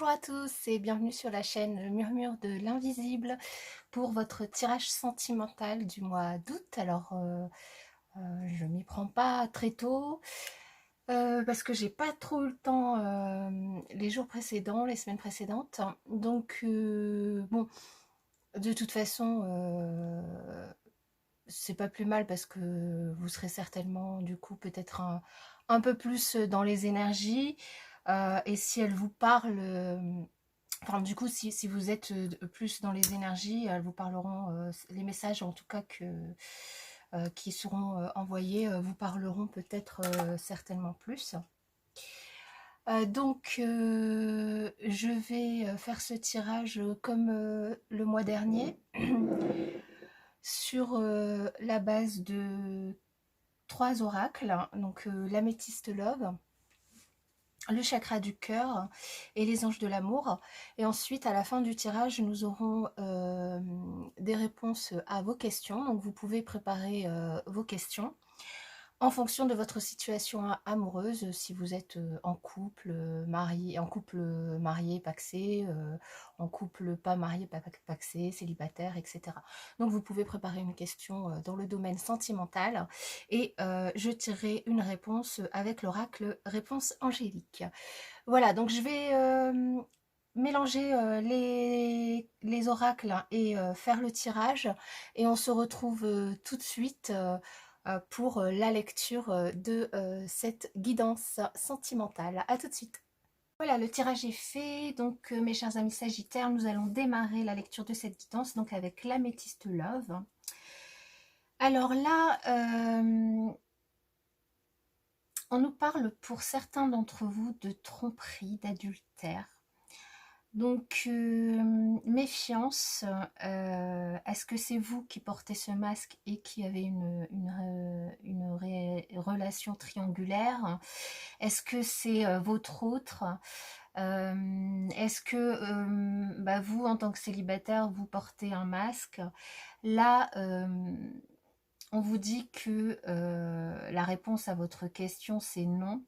Bonjour à tous et bienvenue sur la chaîne Le Murmure de l'Invisible pour votre tirage sentimental du mois d'août. Alors, je m'y prends pas très tôt parce que j'ai pas trop eu le temps les jours précédents, les semaines précédentes. Donc, bon, de toute façon, c'est pas plus mal parce que vous serez certainement du coup peut-être un peu plus dans les énergies. Et si elle vous parle, enfin du coup si vous êtes plus dans les énergies, elles vous parleront, les messages en tout cas qui seront envoyés vous parleront peut-être certainement plus. Donc je vais faire ce tirage comme le mois dernier sur la base de 3 oracles, donc l'améthyste love, le chakra du cœur et les anges de l'amour. Et ensuite, à la fin du tirage, nous aurons des réponses à vos questions. Donc, vous pouvez préparer vos questions en fonction de votre situation amoureuse, si vous êtes en couple, marié, pacsé, en couple pas marié, pas pacsé, célibataire, etc. Donc vous pouvez préparer une question dans le domaine sentimental et je tirerai une réponse avec l'oracle réponse angélique. Voilà, donc je vais mélanger les oracles et faire le tirage et on se retrouve tout de suite pour la lecture de cette guidance sentimentale. À tout de suite. Voilà, le tirage est fait. Donc, mes chers amis Sagittaires, nous allons démarrer la lecture de cette guidance donc avec l'améthyste love. Alors là, on nous parle pour certains d'entre vous de tromperie, d'adultère. Donc, méfiance, est-ce que c'est vous qui portez ce masque et qui avez une relation triangulaire? Est-ce que c'est votre autre? Est-ce que vous, en tant que célibataire, vous portez un masque? Là, on vous dit que la réponse à votre question, c'est non.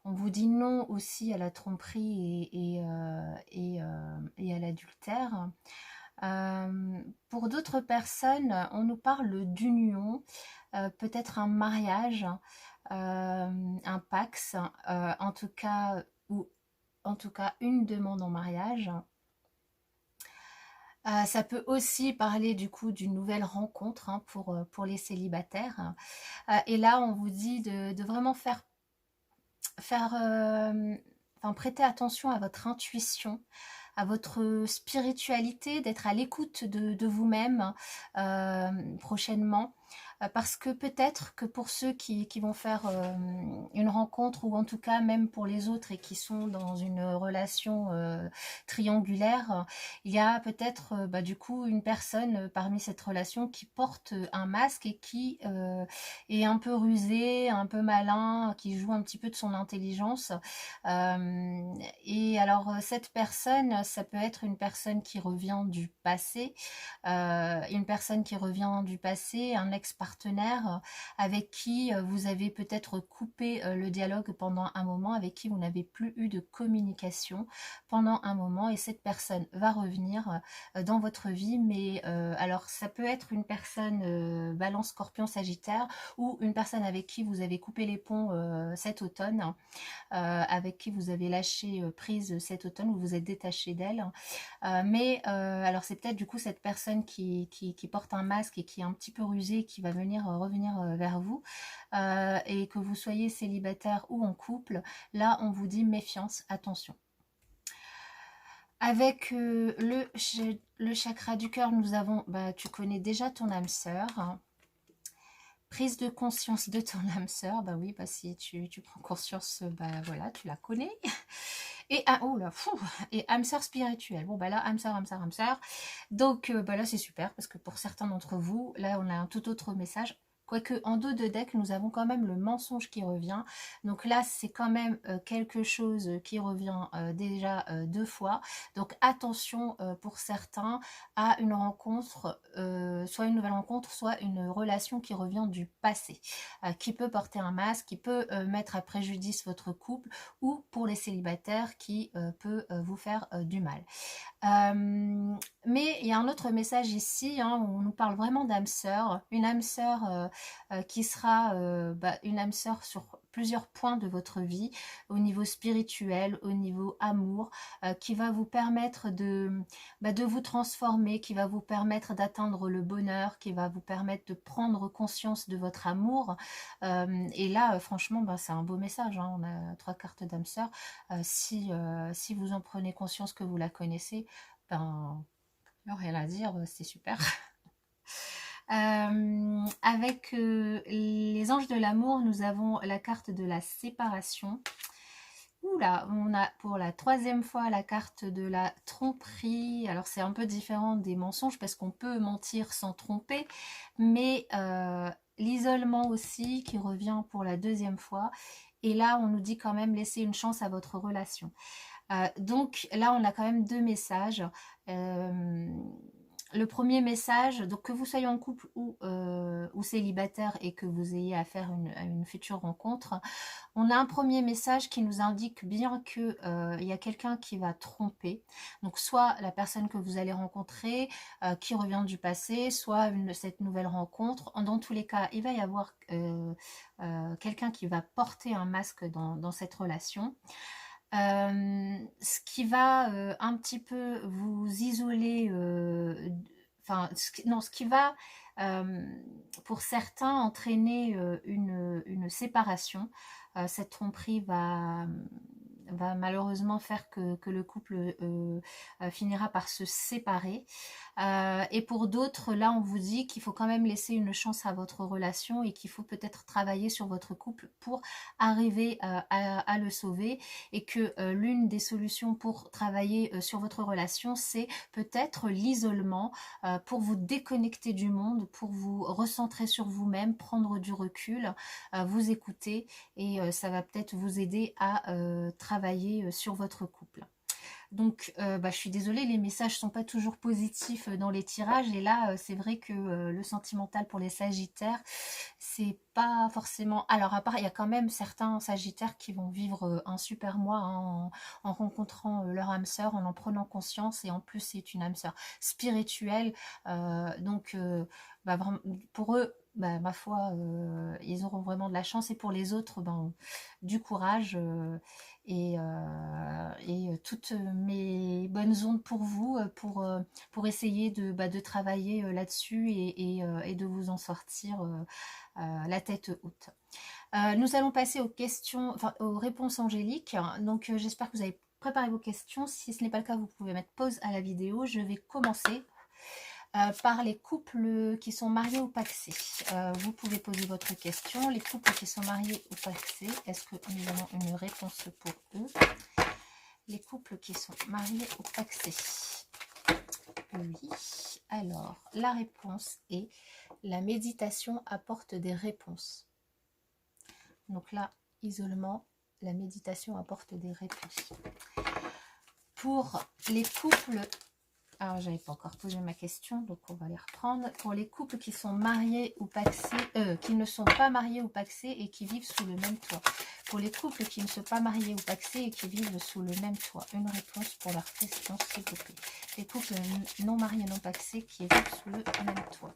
On vous dit non aussi à la tromperie et à l'adultère. Pour d'autres personnes, on nous parle d'union, peut-être un mariage, un pax, en tout cas, ou en tout cas une demande en mariage. Ça peut aussi parler du coup d'une nouvelle rencontre hein, pour les célibataires. Et là, on vous dit de vraiment prêter attention à votre intuition, à votre spiritualité, d'être à l'écoute de vous-même prochainement. Parce que peut-être que pour ceux qui vont faire une rencontre, ou en tout cas même pour les autres et qui sont dans une relation triangulaire, il y a peut-être du coup une personne parmi cette relation qui porte un masque et qui est un peu rusé, un peu malin, qui joue un petit peu de son intelligence. Et alors cette personne, ça peut être une personne qui revient du passé, une personne qui revient du passé, un ex-partenaire avec qui vous avez peut-être coupé le dialogue pendant un moment, avec qui vous n'avez plus eu de communication pendant un moment, et cette personne va revenir dans votre vie. Mais alors ça peut être une personne Balance, Scorpion, Sagittaire, ou une personne avec qui vous avez coupé les ponts cet automne, avec qui vous avez lâché prise cet automne, ou vous êtes détaché d'elle. Mais alors c'est peut-être du coup cette personne qui porte un masque et qui est un petit peu rusée, qui va revenir vers vous, et que vous soyez célibataire ou en couple. Là on vous dit méfiance, attention. Avec le chakra du cœur, nous avons, tu connais déjà ton âme sœur, hein. Prise de conscience de ton âme sœur, oui, si tu prends conscience, voilà, tu la connais. Et oh là, fou, et âme sœur spirituelle. Bon, là, âme sœur, âme sœur, âme sœur. Donc, là, c'est super, parce que pour certains d'entre vous, là, on a un tout autre message. Quoique en dos de deck, nous avons quand même le mensonge qui revient. Donc là, c'est quand même quelque chose qui revient déjà 2 fois. Donc attention pour certains à une rencontre, soit une nouvelle rencontre, soit une relation qui revient du passé, qui peut porter un masque, qui peut mettre à préjudice votre couple, ou pour les célibataires qui peut vous faire du mal. Mais il y a un autre message ici, hein, où on nous parle vraiment d'âme sœur, une âme sœur qui sera une âme sœur sur plusieurs points de votre vie, au niveau spirituel, au niveau amour, qui va vous permettre de vous transformer, qui va vous permettre d'atteindre le bonheur, qui va vous permettre de prendre conscience de votre amour. Et là, franchement, c'est un beau message, hein, on a 3 cartes d'âme sœur. Si vous en prenez conscience que vous la connaissez, rien à dire, c'est super. Avec les anges de l'amour, nous avons la carte de la séparation. Oula, on a pour la 3e fois la carte de la tromperie. Alors c'est un peu différent des mensonges parce qu'on peut mentir sans tromper, mais l'isolement aussi qui revient pour la 2e fois. Et là, on nous dit quand même laisser une chance à votre relation. Donc là, on a quand même 2 messages. Le premier message, donc que vous soyez en couple ou célibataire et que vous ayez à faire une future rencontre, on a un premier message qui nous indique bien que il y a quelqu'un qui va tromper. Donc soit la personne que vous allez rencontrer qui revient du passé, soit cette nouvelle rencontre. Dans tous les cas, il va y avoir quelqu'un qui va porter un masque dans cette relation. Ce qui va un petit peu vous isoler, ce qui va pour certains entraîner une séparation. Cette tromperie va malheureusement faire que le couple finira par se séparer. Et pour d'autres, là, on vous dit qu'il faut quand même laisser une chance à votre relation et qu'il faut peut-être travailler sur votre couple pour arriver à le sauver, et que l'une des solutions pour travailler sur votre relation, c'est peut-être l'isolement, pour vous déconnecter du monde, pour vous recentrer sur vous-même, prendre du recul, vous écouter, et ça va peut-être vous aider à travailler sur votre couple. Donc, je suis désolée, les messages sont pas toujours positifs dans les tirages. Et là, c'est vrai que le sentimental pour les sagittaires, c'est pas forcément... Alors, à part, il y a quand même certains sagittaires qui vont vivre un super mois, hein, en rencontrant leur âme sœur, en prenant conscience. Et en plus, c'est une âme sœur spirituelle. Donc, vraiment, pour eux, ma foi, ils auront vraiment de la chance. Et pour les autres, du courage. Et toutes mes bonnes ondes pour vous, pour essayer de travailler là-dessus, et de vous en sortir la tête haute. Nous allons passer aux questions, aux réponses angéliques. Donc j'espère que vous avez préparé vos questions. Si ce n'est pas le cas, vous pouvez mettre pause à la vidéo. Je vais commencer par les couples qui sont mariés ou pacsés. Vous pouvez poser votre question. Les couples qui sont mariés ou pacsés, est-ce que nous avons une réponse pour eux? Les couples qui sont mariés ou pacsés. Oui. Alors, la réponse est: la méditation apporte des réponses. Donc là, isolement, la méditation apporte des réponses. Pour les couples... Alors, j'avais pas encore posé ma question, donc on va les reprendre. Pour les couples qui sont mariés ou pacsés, qui ne sont pas mariés ou pacsés et qui vivent sous le même toit. Pour les couples qui ne sont pas mariés ou pacsés et qui vivent sous le même toit, une réponse pour leur question, s'il vous plaît. Les couples non mariés, non pacsés qui vivent sous le même toit.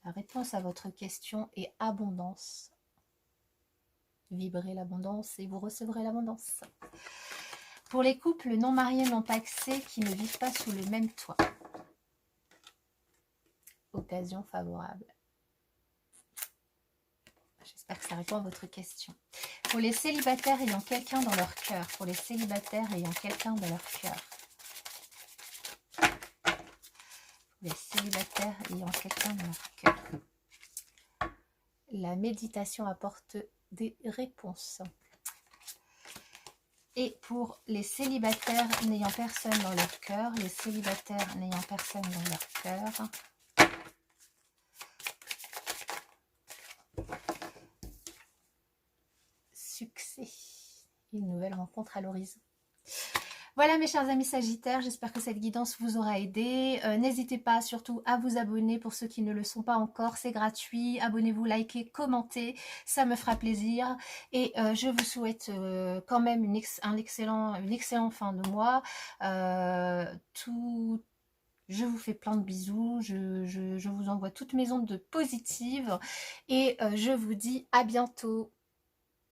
La réponse à votre question est abondance. Vibrez l'abondance et vous recevrez l'abondance. Pour les couples non mariés, non pacsés qui ne vivent pas sous le même toit. Occasion favorable. J'espère que ça répond à votre question. Pour les célibataires ayant quelqu'un dans leur cœur. Pour les célibataires ayant quelqu'un dans leur cœur. Les célibataires ayant quelqu'un dans leur cœur. La méditation apporte des réponses. Et pour les célibataires n'ayant personne dans leur cœur, les célibataires n'ayant personne dans leur cœur, succès, une nouvelle rencontre à l'horizon. Voilà mes chers amis Sagittaires, j'espère que cette guidance vous aura aidé. N'hésitez pas surtout à vous abonner pour ceux qui ne le sont pas encore, c'est gratuit. Abonnez-vous, likez, commentez, ça me fera plaisir. Et je vous souhaite quand même une excellente fin de mois. Je vous fais plein de bisous, je vous envoie toutes mes ondes positives et je vous dis à bientôt.